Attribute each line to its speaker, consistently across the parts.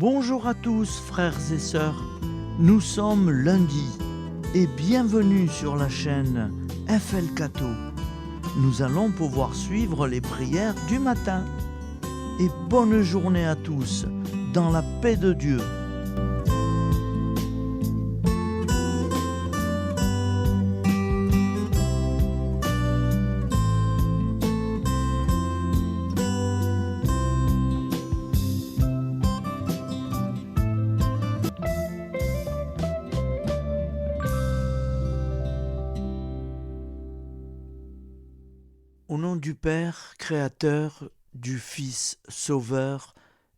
Speaker 1: Bonjour à tous frères et sœurs, nous sommes lundi et bienvenue sur la chaîne FL Cato. Nous allons pouvoir suivre les prières du matin. Et bonne journée à tous, dans la paix de Dieu. Au nom du Père, Créateur, du Fils, Sauveur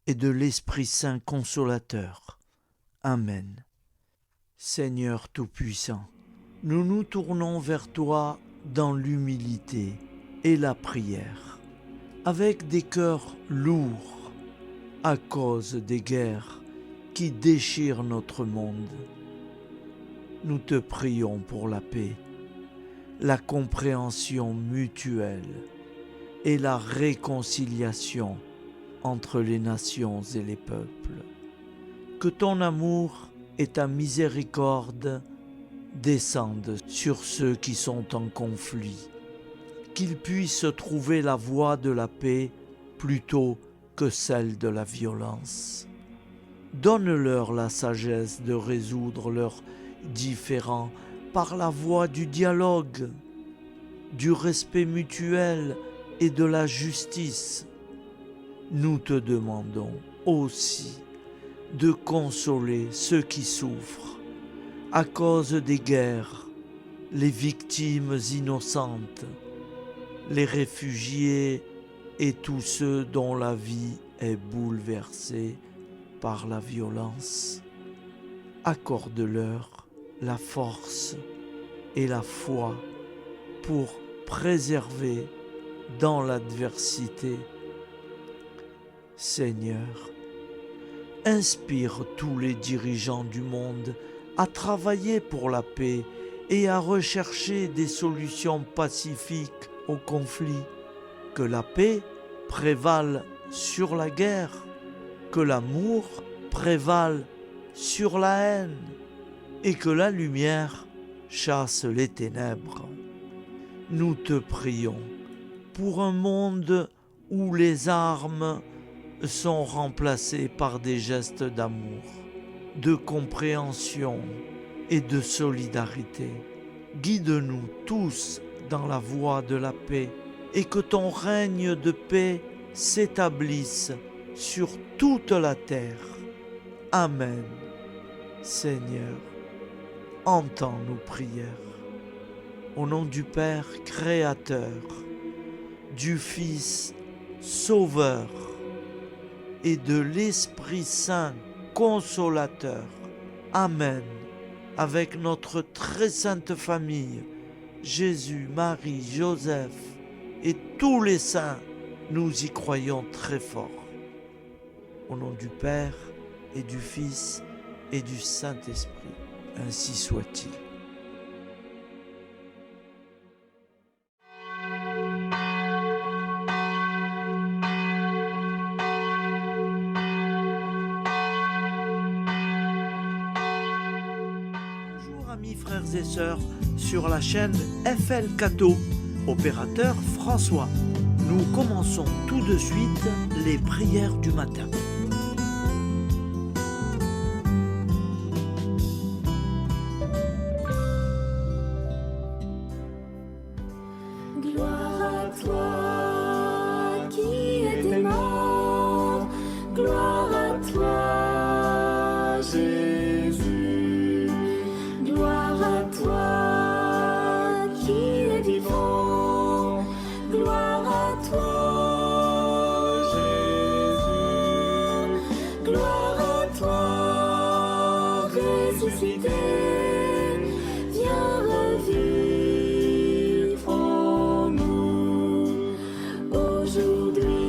Speaker 1: et de l'Esprit Saint Consolateur. Amen. Seigneur Tout-Puissant, nous nous tournons vers toi dans l'humilité et la prière, avec des cœurs lourds à cause des guerres qui déchirent notre monde. Nous te prions pour la paix, la compréhension mutuelle et la réconciliation entre les nations et les peuples. Que ton amour et ta miséricorde descendent sur ceux qui sont en conflit, qu'ils puissent trouver la voie de la paix plutôt que celle de la violence. Donne-leur la sagesse de résoudre leurs différends par la voie du dialogue, du respect mutuel et de la justice. Nous te demandons aussi de consoler ceux qui souffrent à cause des guerres, les victimes innocentes, les réfugiés et tous ceux dont la vie est bouleversée par la violence. Accorde-leur la force et la foi pour préserver dans l'adversité. Seigneur, inspire tous les dirigeants du monde à travailler pour la paix et à rechercher des solutions pacifiques aux conflits. Que la paix prévale sur la guerre, que l'amour prévale sur la haine et que la lumière chasse les ténèbres. Nous te prions pour un monde où les armes sont remplacées par des gestes d'amour, de compréhension et de solidarité. Guide-nous tous dans la voie de la paix et que ton règne de paix s'établisse sur toute la terre. Amen. Seigneur, entends nos prières. Au nom du Père Créateur, du Fils Sauveur et de l'Esprit Saint Consolateur. Amen. Avec notre très sainte famille, Jésus, Marie, Joseph et tous les saints, nous y croyons très fort. Au nom du Père et du Fils et du Saint-Esprit, ainsi soit-il. Bonjour amis frères et sœurs sur la chaîne FL Cato, opérateur François. Nous commençons tout de suite les prières du matin.
Speaker 2: Gloire à toi qui es mort, gloire à toi Jésus, gloire à toi qui es vivant, gloire à toi Jésus, gloire à toi ressuscité, viens revivre en nous aujourd'hui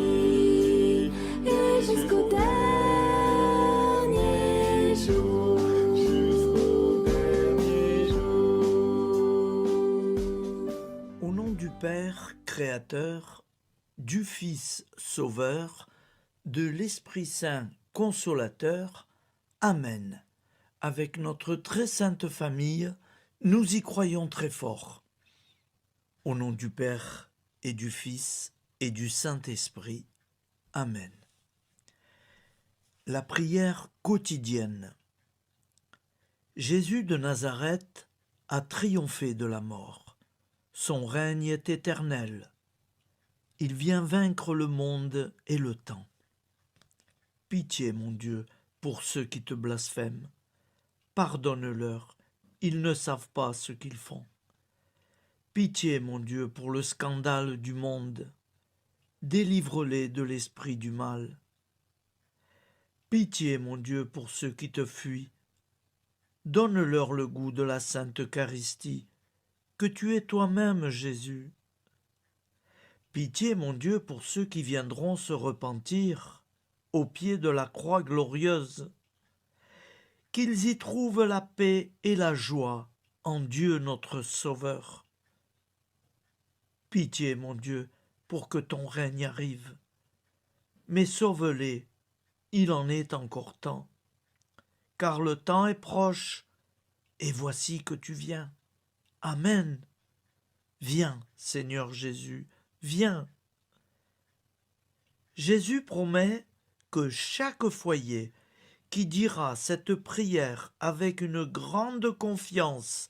Speaker 2: et jusqu'au dernier jour.
Speaker 1: Au nom du Père Créateur, du Fils Sauveur, de l'Esprit Saint consolateur. Amen. Avec notre très sainte famille, nous y croyons très fort. Au nom du Père et du Fils et du Saint-Esprit. Amen. La prière quotidienne. Jésus de Nazareth a triomphé de la mort. Son règne est éternel. Il vient vaincre le monde et le temps. Pitié, mon Dieu, pour ceux qui te blasphèment. Pardonne-leur, ils ne savent pas ce qu'ils font. Pitié, mon Dieu, pour le scandale du monde. Délivre-les de l'esprit du mal. Pitié, mon Dieu, pour ceux qui te fuient. Donne-leur le goût de la Sainte Eucharistie, que tu es toi-même, Jésus. Pitié, mon Dieu, pour ceux qui viendront se repentir au pied de la croix glorieuse, qu'ils y trouvent la paix et la joie en Dieu notre Sauveur. Pitié, mon Dieu, pour que ton règne arrive. Mais sauve-les, il en est encore temps, car le temps est proche, et voici que tu viens. Amen. Viens, Seigneur Jésus, viens. Jésus promet que chaque foyer qui dira cette prière avec une grande confiance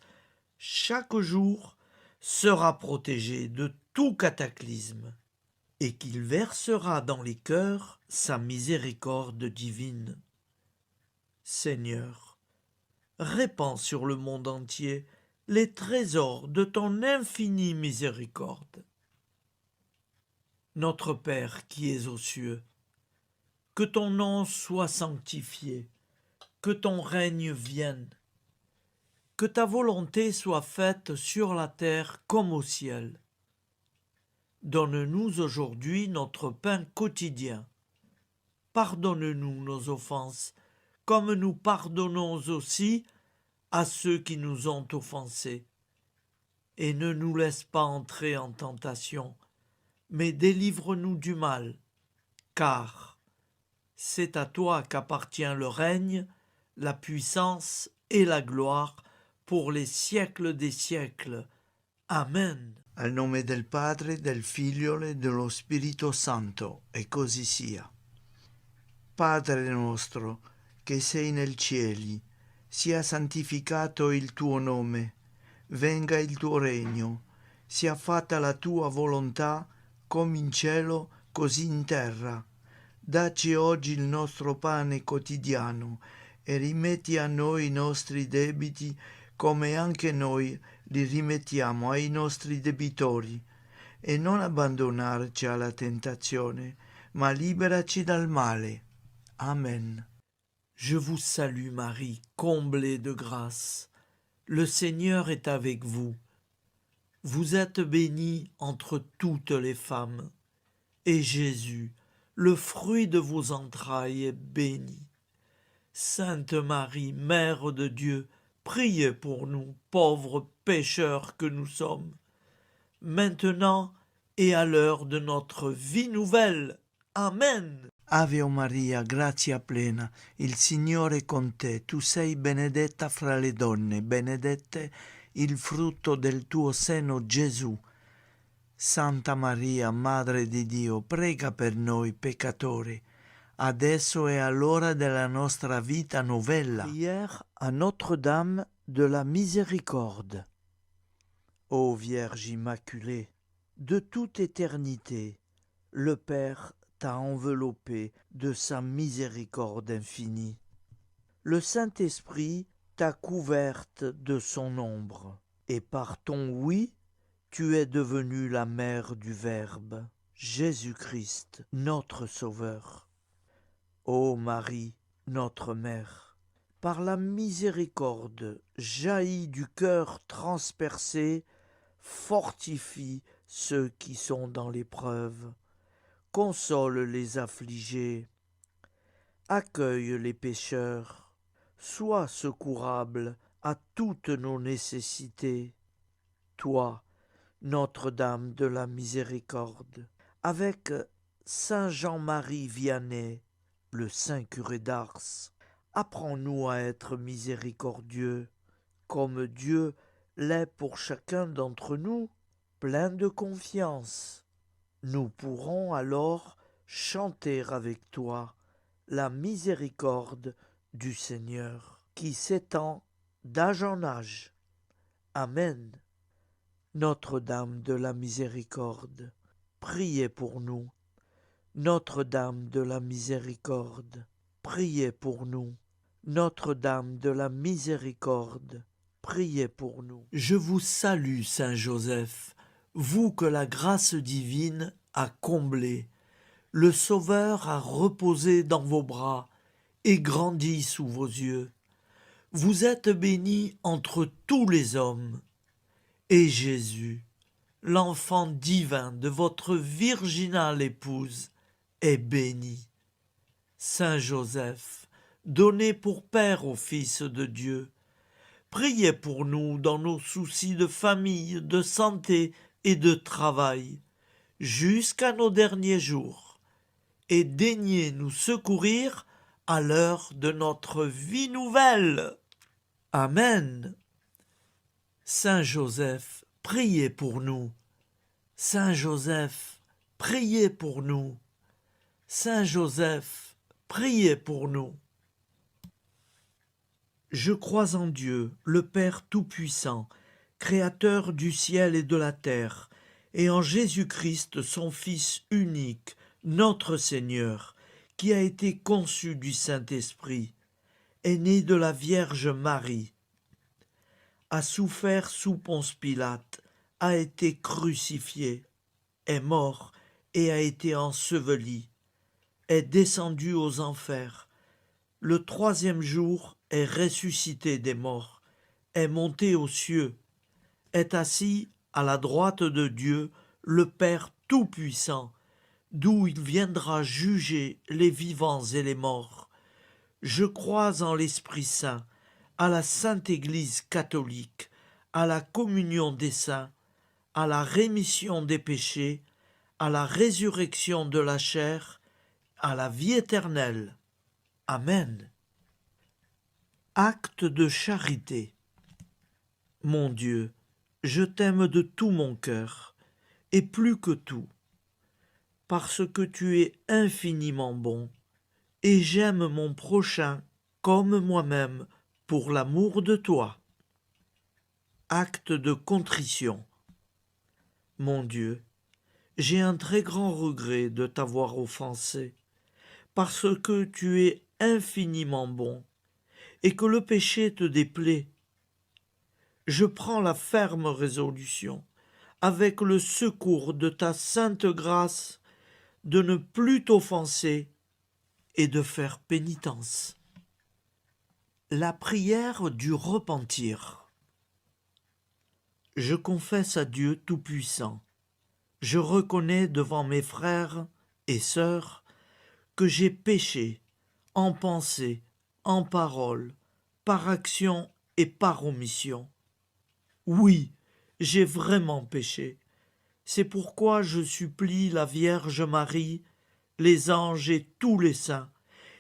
Speaker 1: chaque jour sera protégé de tout cataclysme et qu'il versera dans les cœurs sa miséricorde divine. Seigneur, répands sur le monde entier les trésors de ton infinie miséricorde. Notre Père qui es aux cieux, que ton nom soit sanctifié, que ton règne vienne, que ta volonté soit faite sur la terre comme au ciel. Donne-nous aujourd'hui notre pain quotidien. Pardonne-nous nos offenses, comme nous pardonnons aussi à ceux qui nous ont offensés. Et ne nous laisse pas entrer en tentation, mais délivre-nous du mal, car c'est à toi qu'appartient le règne, la puissance et la gloire pour les siècles des siècles. Amen.
Speaker 3: Al nome del Padre, del Figlio e dello Spirito Santo, e così sia. Padre nostro, che sei nel cieli, sia santificato il tuo nome, venga il tuo regno, sia fatta la tua volontà, come in cielo, così in terra. Dacci oggi il nostro pane quotidiano e rimetti a noi i nostri debiti, come anche noi li rimettiamo ai nostri debitori, e non abbandonarci alla tentazione, ma liberaci dal male. Amen.
Speaker 1: Je vous salue Marie, comblée de grâce. Le Seigneur est avec vous. Vous êtes bénie entre toutes les femmes, et Jésus, le fruit de vos entrailles, est béni. Sainte Marie, Mère de Dieu, priez pour nous, pauvres pécheurs que nous sommes, maintenant et à l'heure de notre vie nouvelle. Amen.
Speaker 3: Ave Maria, grazia plena, il Signore è con te, tu sei benedetta fra le donne, benedetto il frutto del tuo seno, Gesù. Santa Maria, Madre di Dio, prega per noi peccatori, adesso e all'ora della nostra vita novella.
Speaker 1: Prière à Notre-Dame de la Miséricorde. Ô Vierge Immaculée, de toute éternité, le Père t'a enveloppé de sa miséricorde infinie. Le Saint-Esprit t'a couverte de son ombre, et par ton oui, tu es devenue la mère du Verbe, Jésus-Christ, notre Sauveur. Ô Marie, notre Mère, par la miséricorde jaillie du cœur transpercé, fortifie ceux qui sont dans l'épreuve, console les affligés, accueille les pécheurs, sois secourable à toutes nos nécessités. Toi, Notre-Dame de la Miséricorde, avec Saint Jean-Marie Vianney, le saint curé d'Ars. Apprends-nous à être miséricordieux, comme Dieu l'est pour chacun d'entre nous, plein de confiance. Nous pourrons alors chanter avec toi la miséricorde du Seigneur, qui s'étend d'âge en âge. Amen. Notre-Dame de la Miséricorde, priez pour nous. Notre-Dame de la Miséricorde, priez pour nous. Notre-Dame de la Miséricorde, priez pour nous. Je vous salue, Saint Joseph, vous que la grâce divine a comblé. Le Sauveur a reposé dans vos bras et grandi sous vos yeux. Vous êtes bénie entre tous les hommes. Et Jésus, l'enfant divin de votre virginale épouse, est béni. Saint Joseph, donné pour Père au Fils de Dieu, priez pour nous dans nos soucis de famille, de santé et de travail, jusqu'à nos derniers jours, et daignez nous secourir à l'heure de notre vie nouvelle. Amen. Saint Joseph, priez pour nous. Saint Joseph, priez pour nous. Saint Joseph, priez pour nous. Je crois en Dieu, le Père Tout-Puissant, Créateur du ciel et de la terre, et en Jésus-Christ, son Fils unique, notre Seigneur, qui a été conçu du Saint-Esprit, est né de la Vierge Marie, a souffert sous Ponce Pilate, a été crucifié, est mort et a été enseveli, est descendu aux enfers, le troisième jour est ressuscité des morts, est monté aux cieux, est assis à la droite de Dieu, le Père Tout-Puissant, d'où il viendra juger les vivants et les morts. Je crois en l'Esprit Saint, à la Sainte Église catholique, à la communion des saints, à la rémission des péchés, à la résurrection de la chair, à la vie éternelle. Amen. Acte de charité. Mon Dieu, je t'aime de tout mon cœur, et plus que tout, parce que tu es infiniment bon, et j'aime mon prochain comme moi-même, pour l'amour de toi. Acte de contrition. Mon Dieu, j'ai un très grand regret de t'avoir offensé, parce que tu es infiniment bon, et que le péché te déplaît. Je prends la ferme résolution, avec le secours de ta sainte grâce, de ne plus t'offenser et de faire pénitence. La prière du repentir. Je confesse à Dieu Tout-Puissant, je reconnais devant mes frères et sœurs que j'ai péché en pensée, en parole, par action et par omission. Oui, j'ai vraiment péché. C'est pourquoi je supplie la Vierge Marie, les anges et tous les saints,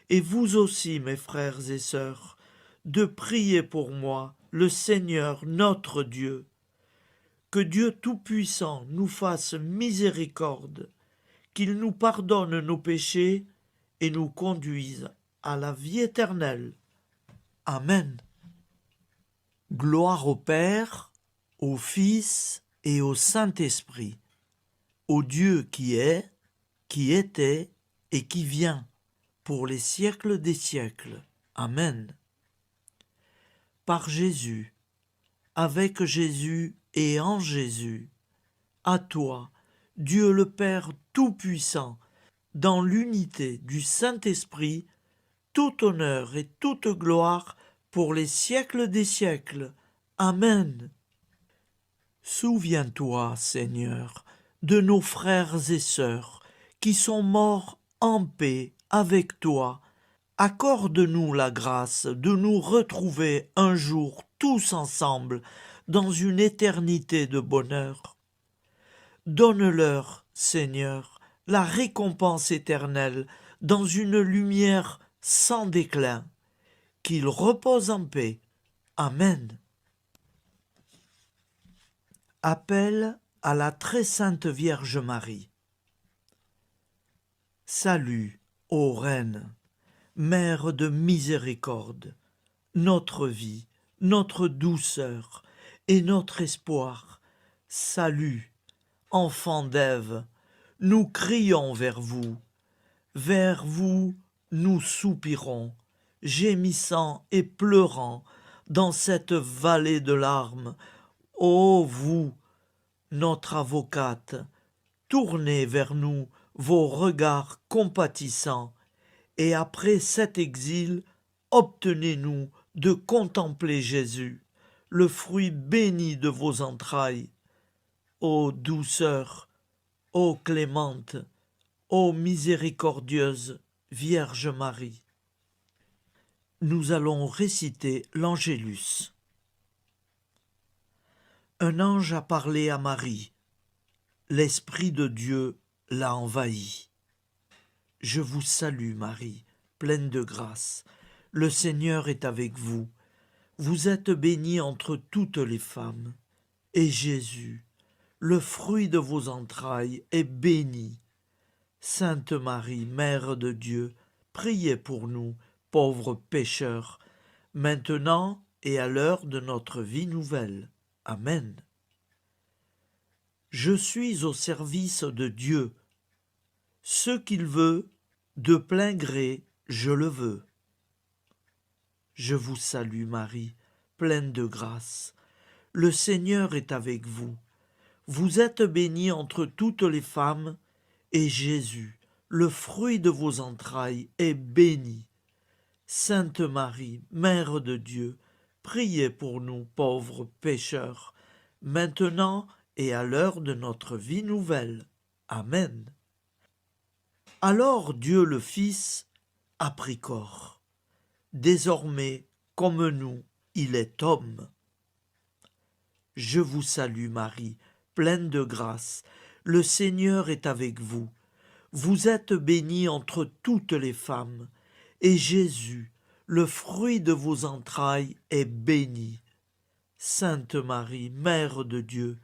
Speaker 1: et vous aussi, mes frères et sœurs, de prier pour moi, le Seigneur notre Dieu. Que Dieu Tout-Puissant nous fasse miséricorde, qu'il nous pardonne nos péchés et nous conduise à la vie éternelle. Amen. Gloire au Père, au Fils et au Saint-Esprit, au Dieu qui est, qui était et qui vient, pour les siècles des siècles. Amen. Par Jésus, avec Jésus et en Jésus, à toi, Dieu le Père Tout-Puissant, dans l'unité du Saint-Esprit, tout honneur et toute gloire pour les siècles des siècles. Amen. Souviens-toi, Seigneur, de nos frères et sœurs qui sont morts en paix avec toi. Accorde-nous la grâce de nous retrouver un jour tous ensemble dans une éternité de bonheur. Donne-leur, Seigneur, la récompense éternelle dans une lumière sans déclin, qu'il repose en paix. Amen. Appel à la très sainte Vierge Marie. Salut, ô Reine, Mère de miséricorde, notre vie, notre douceur et notre espoir. Salut, enfant d'Ève, nous crions vers vous nous soupirons, gémissant et pleurant dans cette vallée de larmes. Ô vous, notre avocate, tournez vers nous vos regards compatissants, et après cet exil, obtenez-nous de contempler Jésus, le fruit béni de vos entrailles. Ô douceur, ô clémente, ô miséricordieuse Vierge Marie. Nous allons réciter l'Angélus. Un ange a parlé à Marie. L'Esprit de Dieu l'a envahie. Je vous salue Marie, pleine de grâce. Le Seigneur est avec vous. Vous êtes bénie entre toutes les femmes. Et Jésus, le fruit de vos entrailles, est béni. Sainte Marie, Mère de Dieu, priez pour nous, pauvres pécheurs, maintenant et à l'heure de notre vie nouvelle. Amen. Je suis au service de Dieu. Ce qu'il veut, de plein gré, je le veux. Je vous salue Marie, pleine de grâce. Le Seigneur est avec vous. Vous êtes bénie entre toutes les femmes, et Jésus, le fruit de vos entrailles, est béni. Sainte Marie, Mère de Dieu, priez pour nous pauvres pécheurs, maintenant et à l'heure de notre vie nouvelle. Amen. Alors Dieu le Fils a pris corps. Désormais, comme nous, il est homme. Je vous salue Marie, pleine de grâce. Le Seigneur est avec vous. Vous êtes bénie entre toutes les femmes, et Jésus, le fruit de vos entrailles, est béni. Sainte Marie, Mère de Dieu,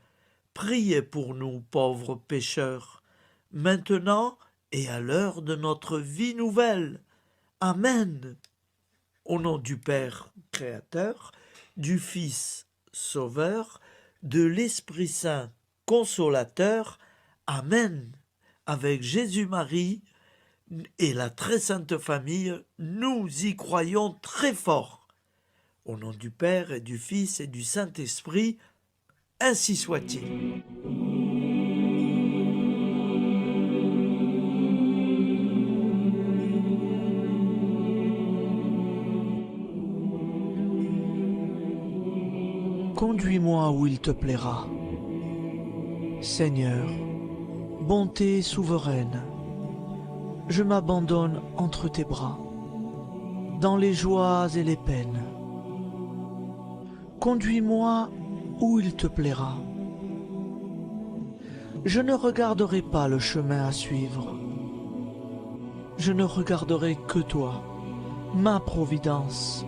Speaker 1: priez pour nous pauvres pécheurs, maintenant et à l'heure de notre vie nouvelle. Amen. Au nom du Père Créateur, du Fils Sauveur, de l'Esprit Saint Consolateur. Amen. Avec Jésus-Marie et la très sainte famille, nous y croyons très fort. Au nom du Père et du Fils et du Saint-Esprit, ainsi soit-il. Conduis-moi où il te plaira. Seigneur, bonté souveraine, je m'abandonne entre tes bras, dans les joies et les peines. Conduis-moi où il te plaira. Je ne regarderai pas le chemin à suivre. Je ne regarderai que toi, ma providence,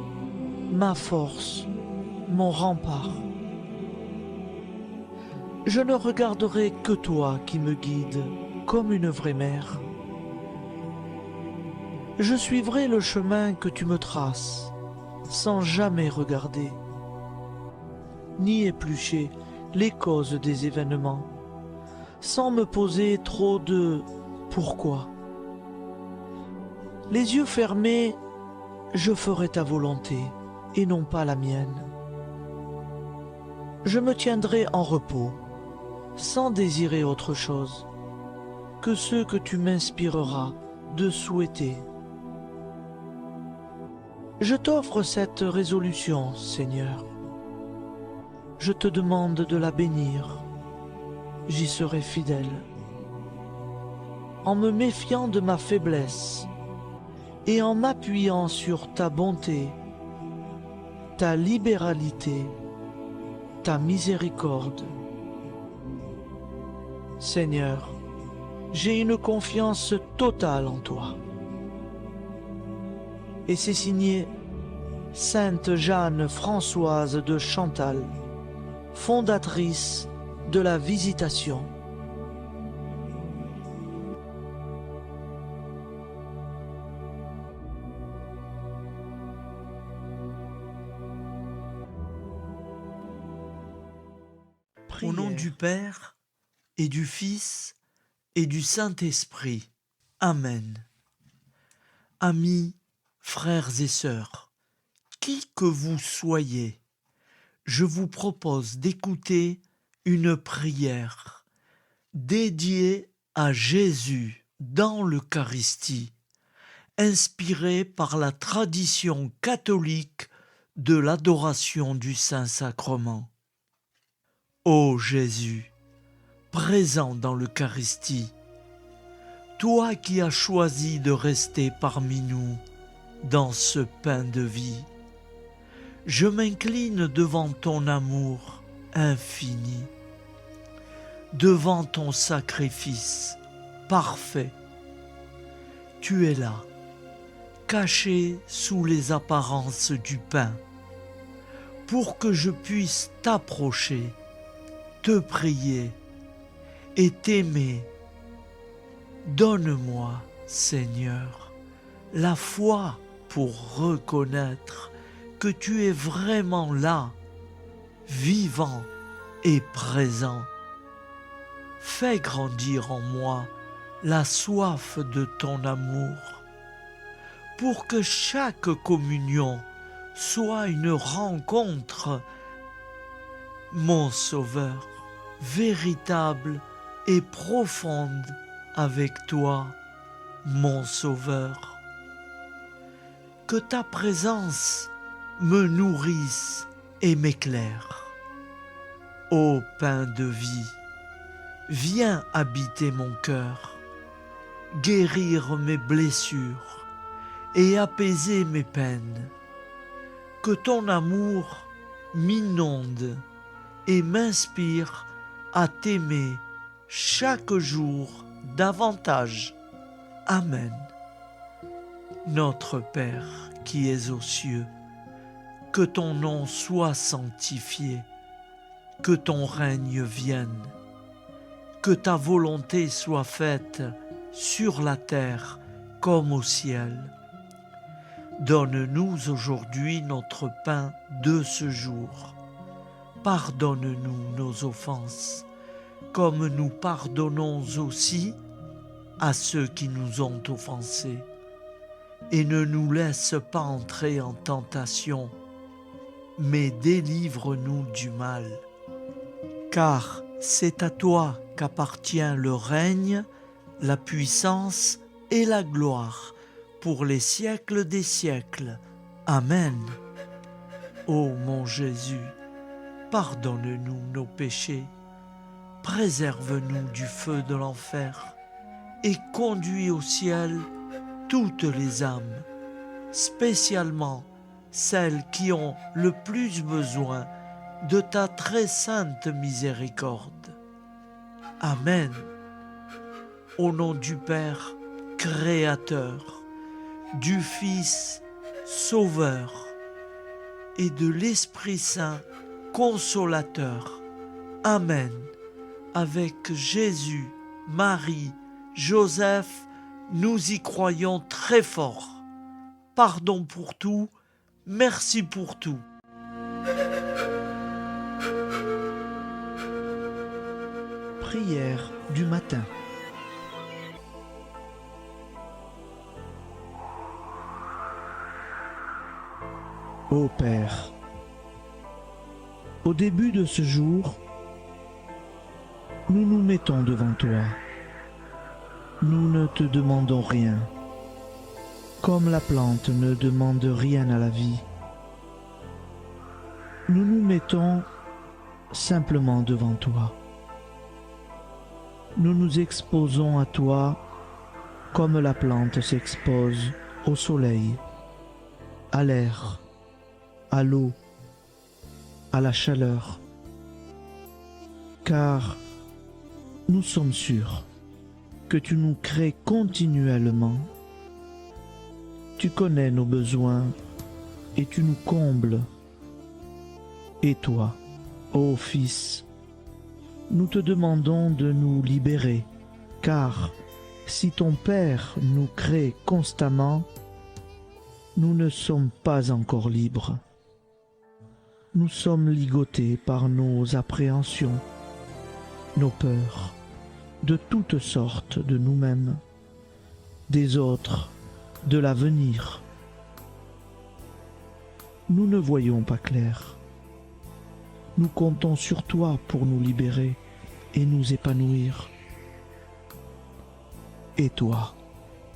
Speaker 1: ma force, mon rempart. Je ne regarderai que toi qui me guides comme une vraie mère. Je suivrai le chemin que tu me traces, sans jamais regarder, ni éplucher les causes des événements, sans me poser trop de « pourquoi ». Les yeux fermés, je ferai ta volonté et non pas la mienne. Je me tiendrai en repos, sans désirer autre chose que ce que tu m'inspireras de souhaiter. Je t'offre cette résolution, Seigneur. Je te demande de la bénir. J'y serai fidèle. En me méfiant de ma faiblesse et en m'appuyant sur ta bonté, ta libéralité, ta miséricorde. Seigneur, j'ai une confiance totale en toi. Et c'est signé Sainte Jeanne Françoise de Chantal, fondatrice de la Visitation. Au nom du Père et du Fils et du Saint-Esprit. Amen. Amis, frères et sœurs, qui que vous soyez, je vous propose d'écouter une prière dédiée à Jésus dans l'Eucharistie, inspirée par la tradition catholique de l'adoration du Saint-Sacrement. Ô Jésus, présent dans l'Eucharistie, toi qui as choisi de rester parmi nous dans ce pain de vie, je m'incline devant ton amour infini, devant ton sacrifice parfait. Tu es là, caché sous les apparences du pain, pour que je puisse t'approcher, te prier et t'aimer. Donne-moi, Seigneur, la foi pour reconnaître que tu es vraiment là, vivant et présent. Fais grandir en moi la soif de ton amour, pour que chaque communion soit une rencontre, mon Sauveur, véritable et profonde avec toi, mon Sauveur. Que ta présence me nourrisse et m'éclaire. Ô pain de vie, viens habiter mon cœur, guérir mes blessures et apaiser mes peines. Que ton amour m'inonde et m'inspire à t'aimer chaque jour davantage. Amen. Notre Père qui es aux cieux, que ton nom soit sanctifié, que ton règne vienne, que ta volonté soit faite sur la terre comme au ciel. Donne-nous aujourd'hui notre pain de ce jour. Pardonne-nous nos offenses, comme nous pardonnons aussi à ceux qui nous ont offensés. Et ne nous laisse pas entrer en tentation, mais délivre-nous du mal. Car c'est à toi qu'appartient le règne, la puissance et la gloire pour les siècles des siècles. Amen. Ô mon Jésus, pardonne-nous nos péchés, préserve-nous du feu de l'enfer et conduis au ciel toutes les âmes, spécialement celles qui ont le plus besoin de ta très sainte miséricorde. Amen. Au nom du Père Créateur, du Fils Sauveur et de l'Esprit Saint Consolateur. Amen. Avec Jésus, Marie, Joseph, nous y croyons très fort. Pardon pour tout, merci pour tout. Prière du matin. Ô Père, au début de ce jour, nous nous mettons devant toi. Nous ne te demandons rien, comme la plante ne demande rien à la vie. Nous nous mettons simplement devant toi. Nous nous exposons à toi comme la plante s'expose au soleil, à l'air, à l'eau, à la chaleur. Car nous sommes sûrs que tu nous crées continuellement Tu connais nos besoins et tu nous combles. Et toi, ô Fils, nous te demandons de nous libérer, car si ton Père nous crée constamment, nous ne sommes pas encore libres. Nous sommes ligotés par nos appréhensions, nos peurs, de toutes sortes de nous-mêmes, des autres, de l'avenir. Nous ne voyons pas clair. Nous comptons sur toi pour nous libérer et nous épanouir. Et toi,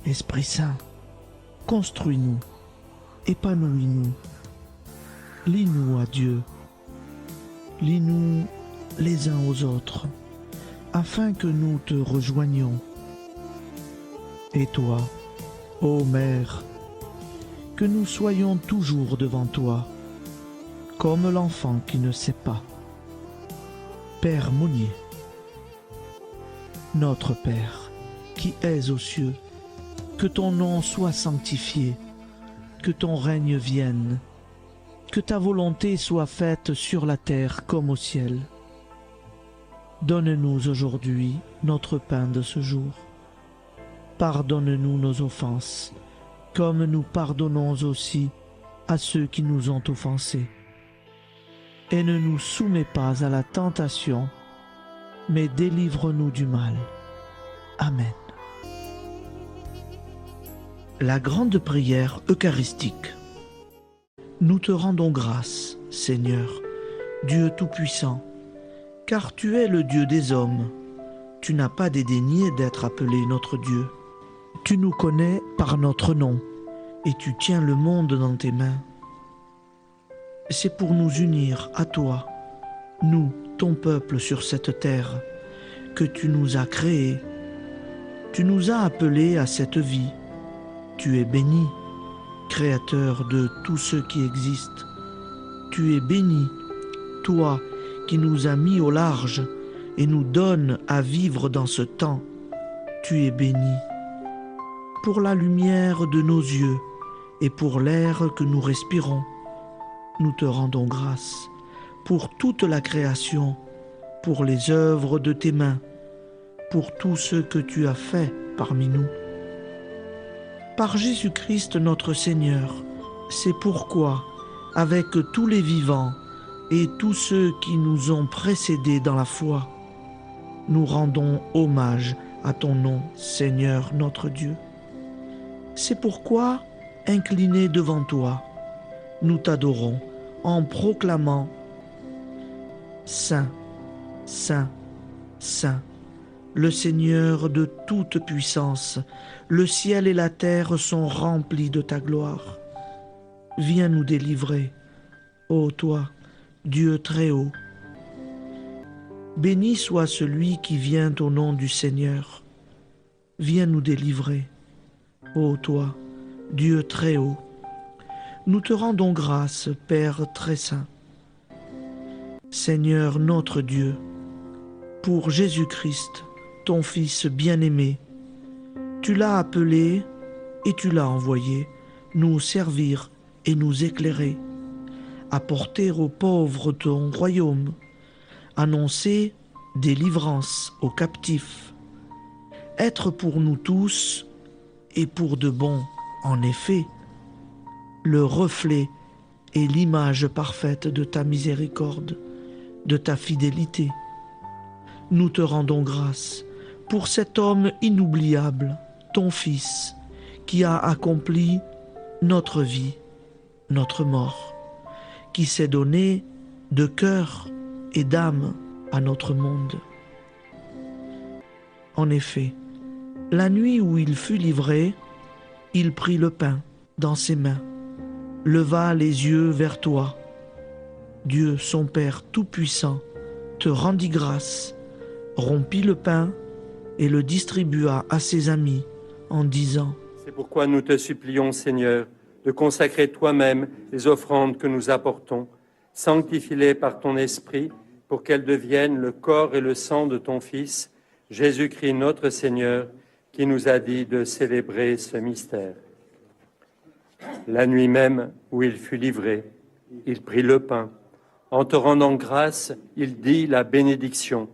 Speaker 1: Esprit Saint, construis-nous, épanouis-nous, lie-nous à Dieu, lie-nous les uns aux autres, afin que nous te rejoignions. Et toi, ô Mère, que nous soyons toujours devant toi, comme l'enfant qui ne sait pas. Père Monnier, notre Père, qui es aux cieux, que ton nom soit sanctifié, que ton règne vienne, que ta volonté soit faite sur la terre comme au ciel. Donne-nous aujourd'hui notre pain de ce jour. Pardonne-nous nos offenses, comme nous pardonnons aussi à ceux qui nous ont offensés. Et ne nous soumets pas à la tentation, mais délivre-nous du mal. Amen. La grande prière eucharistique. Nous te rendons grâce, Seigneur, Dieu Tout-Puissant, car tu es le Dieu des hommes. Tu n'as pas dédaigné d'être appelé notre Dieu. Tu nous connais par notre nom, et tu tiens le monde dans tes mains. C'est pour nous unir à toi, nous, ton peuple sur cette terre, que tu nous as créés. Tu nous as appelés à cette vie. Tu es béni, Créateur de tout ce qui existe. Tu es béni, toi qui nous as mis au large et nous donnes à vivre dans ce temps. Tu es béni. Pour la lumière de nos yeux et pour l'air que nous respirons, nous te rendons grâce. Pour toute la création, pour les œuvres de tes mains, pour tout ce que tu as fait parmi nous. Par Jésus-Christ notre Seigneur, c'est pourquoi, avec tous les vivants et tous ceux qui nous ont précédés dans la foi, nous rendons hommage à ton nom, Seigneur notre Dieu. C'est pourquoi, inclinés devant toi, nous t'adorons en proclamant « Saint, Saint, Saint ». Le Seigneur de toute puissance, le ciel et la terre sont remplis de ta gloire. Viens nous délivrer, ô toi, Dieu très haut. Béni soit celui qui vient au nom du Seigneur. Viens nous délivrer, ô toi, Dieu très haut. Nous te rendons grâce, Père très saint. Seigneur notre Dieu, pour Jésus-Christ, ton Fils bien-aimé, tu l'as appelé et tu l'as envoyé nous servir et nous éclairer, apporter aux pauvres ton royaume, annoncer délivrance aux captifs, être pour nous tous et pour de bon, en effet, le reflet et l'image parfaite de ta miséricorde, de ta fidélité. Nous te rendons grâce pour cet homme inoubliable, ton Fils, qui a accompli notre vie, notre mort, qui s'est donné de cœur et d'âme à notre monde. En effet, la nuit où il fut livré, il prit le pain dans ses mains, leva les yeux vers toi. Dieu, son Père tout-puissant, te rendit grâce, rompit le pain et le distribua à ses amis en disant :
Speaker 4: C'est pourquoi nous te supplions, Seigneur, de consacrer toi-même les offrandes que nous apportons. Sanctifie-les par ton Esprit pour qu'elles deviennent le corps et le sang de ton Fils, Jésus-Christ notre Seigneur, qui nous a dit de célébrer ce mystère. La nuit même où il fut livré, il prit le pain. En te rendant grâce, il dit la bénédiction.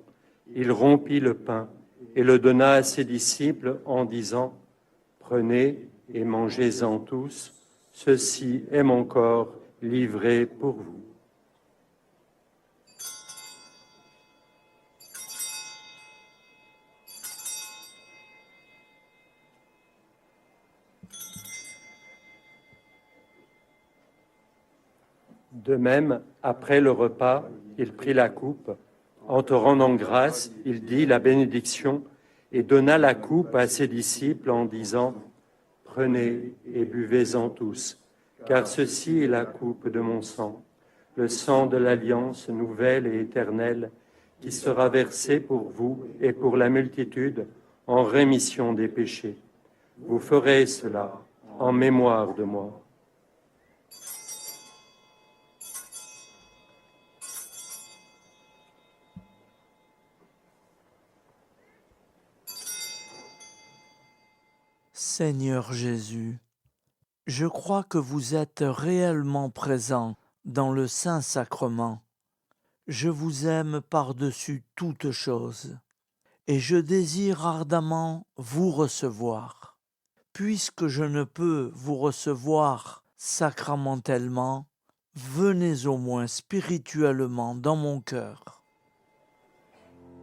Speaker 4: Il rompit le pain et le donna à ses disciples en disant, « Prenez et mangez-en tous, ceci est mon corps livré pour vous. » De même, après le repas, il prit la coupe. En te rendant grâce, il dit la bénédiction et donna la coupe à ses disciples en disant, « Prenez et buvez-en tous, car ceci est la coupe de mon sang, le sang de l'alliance nouvelle et éternelle, qui sera versé pour vous et pour la multitude en rémission des péchés. Vous ferez cela en mémoire de moi. »
Speaker 1: Seigneur Jésus, je crois que vous êtes réellement présent dans le Saint-Sacrement. Je vous aime par-dessus toute chose et je désire ardemment vous recevoir. Puisque je ne peux vous recevoir sacramentellement, venez au moins spirituellement dans mon cœur.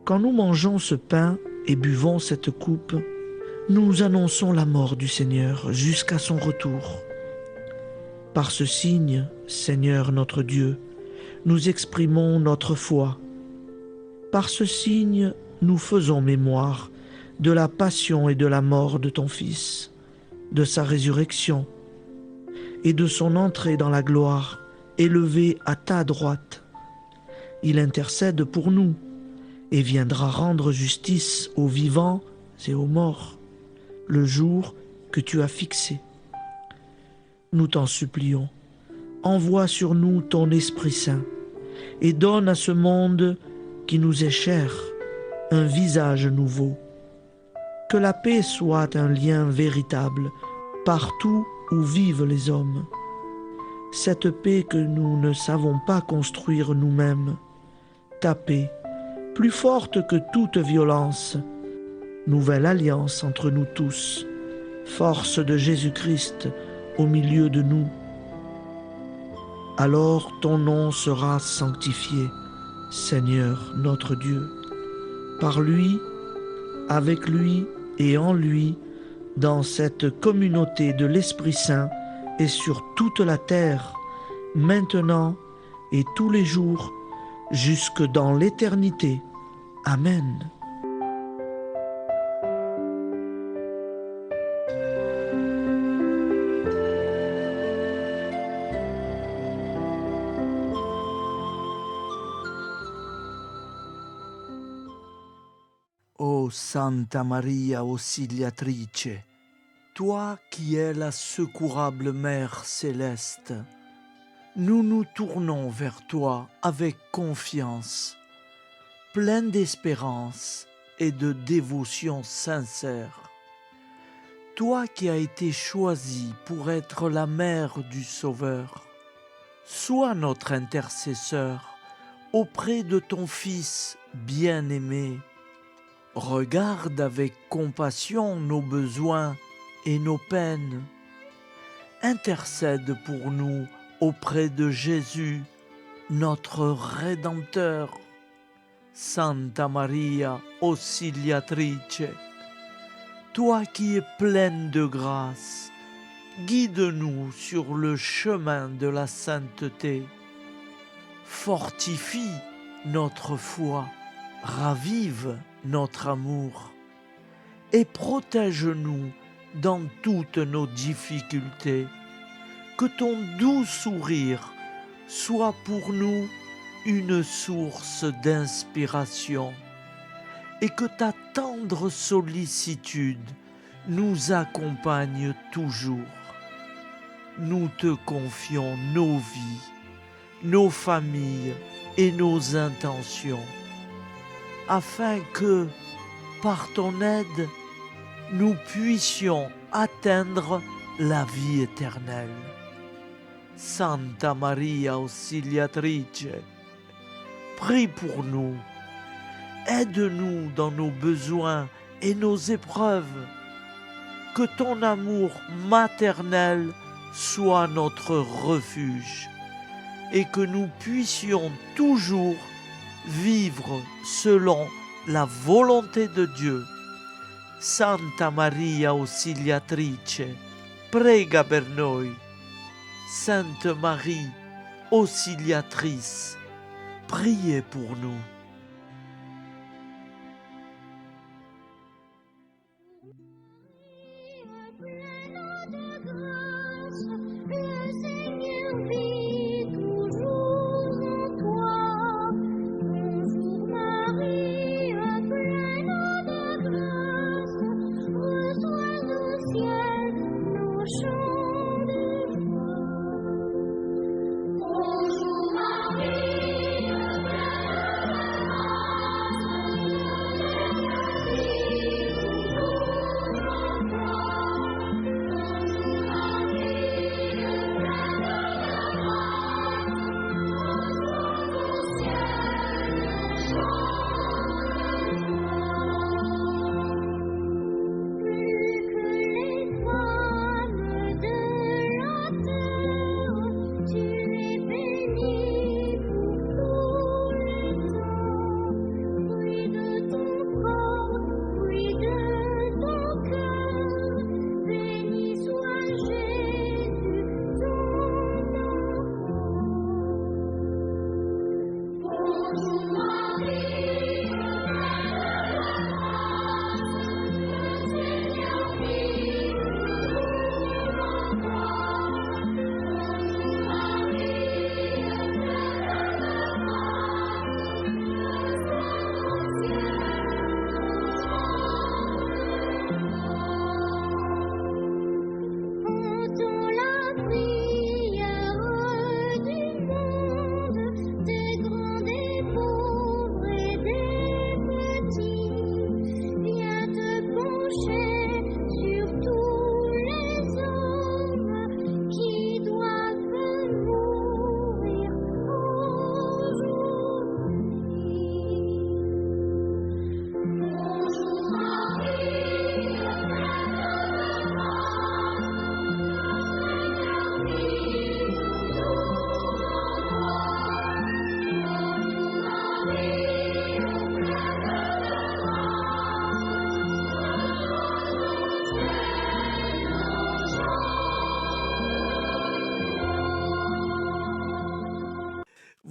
Speaker 3: Quand nous mangeons ce pain et buvons cette coupe, nous annonçons la mort du Seigneur jusqu'à son retour. Par ce signe, Seigneur notre Dieu, nous exprimons notre foi. Par ce signe, nous faisons mémoire de la passion et de la mort de ton Fils, de sa résurrection et de son entrée dans la gloire, élevé à ta droite. Il intercède pour nous et viendra rendre justice aux vivants et aux morts, le jour que tu as fixé. Nous t'en supplions, envoie sur nous ton Esprit Saint et donne à ce monde qui nous est cher un visage nouveau. Que la paix soit un lien véritable partout où vivent les hommes. Cette paix que nous ne savons pas construire nous-mêmes. Ta paix, plus forte que toute violence. Nouvelle alliance entre nous tous. Force de Jésus-Christ au milieu de nous. Alors ton nom sera sanctifié, Seigneur notre Dieu. Par lui, avec lui et en lui, dans cette communauté de l'Esprit Saint et sur toute la terre, maintenant et tous les jours, jusque dans l'éternité. Amen.
Speaker 1: Ô Santa Maria Auxiliatrice, toi qui es la secourable Mère céleste, nous nous tournons vers toi avec confiance, plein d'espérance et de dévotion sincère. Toi qui as été choisie pour être la mère du Sauveur, sois notre intercesseur auprès de ton Fils bien-aimé. Regarde avec compassion nos besoins et nos peines. Intercède pour nous auprès de Jésus, notre Rédempteur. Santa Maria Auxiliatrice, toi qui es pleine de grâce, guide-nous sur le chemin de la sainteté. Fortifie notre foi, ravive notre amour et protège-nous dans toutes nos difficultés. Que ton doux sourire soit pour nous une source d'inspiration et que ta tendre sollicitude nous accompagne toujours. Nous te confions nos vies, nos familles et nos intentions, afin que, par ton aide, nous puissions atteindre la vie éternelle. Santa Maria Auxiliatrice, prie pour nous. Aide-nous dans nos besoins et nos épreuves. Que ton amour maternel soit notre refuge et que nous puissions toujours vivre selon la volonté de Dieu. Santa Maria Auxiliatrice, prega per noi. Sainte Marie, Auxiliatrice, priez pour nous.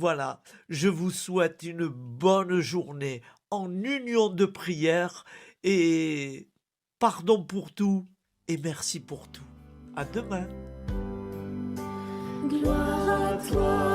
Speaker 1: Voilà, je vous souhaite une bonne journée en union de prière et pardon pour tout et merci pour tout. À demain.
Speaker 2: Gloire à toi.